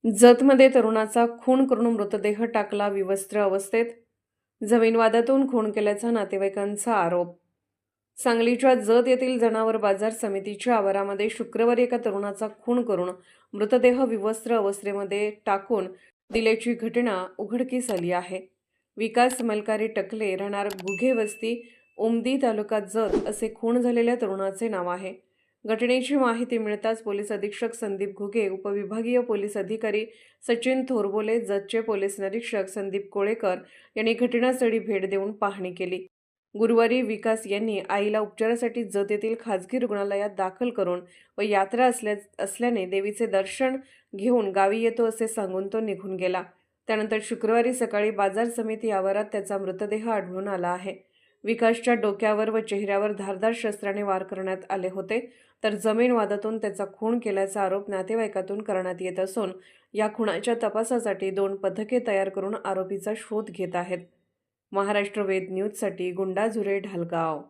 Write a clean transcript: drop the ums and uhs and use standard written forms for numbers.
जतमध्ये तरुणाचा खून करून मृतदेह टाकला विवस्त्र अवस्थेत. जमीन वादातून खून केल्याचा नातेवाईकांचा आरोप. सांगलीच्या जत येथील जनावर बाजार समितीच्या आवारामध्ये शुक्रवारी एका तरुणाचा खून करून मृतदेह विवस्त्र अवस्थेमध्ये टाकून दिल्याची घटना उघडकीस आली आहे. विकास मलकारी टकले राहणार गुघे वस्ती, उमदी, तालुका जत असे खून झालेल्या तरुणाचे नाव आहे. घटनेची माहिती मिळताच पोलीस अधीक्षक संदीप घुगे, उपविभागीय पोलीस अधिकारी सचिन थोरबोले, जतचे पोलीस निरीक्षक संदीप कोळेकर यांनी घटनास्थळी भेट देऊन पाहणी केली. गुरुवारी विकास यांनी आईला उपचारासाठी जत येथील खाजगी रुग्णालयात दाखल करून व यात्रा असल्याने देवीचे दर्शन घेऊन गावी येतो असे सांगून तो निघून गेला. त्यानंतर शुक्रवारी सकाळी बाजार समिती आवारात त्याचा मृतदेह आढळून आला आहे. विकासच्या डोक्यावर व चेहऱ्यावर धारदार शस्त्राने वार करण्यात आले होते, तर जमीन वादातून त्याचा खून केल्याचा आरोप नातेवाईकातून करण्यात येत असून या खुनाच्या तपासासाठी 2 पथके तयार करून आरोपीचा शोध घेत आहेत. महाराष्ट्र वेद न्यूजसाठी गुंडा झुरे, ढालगाव.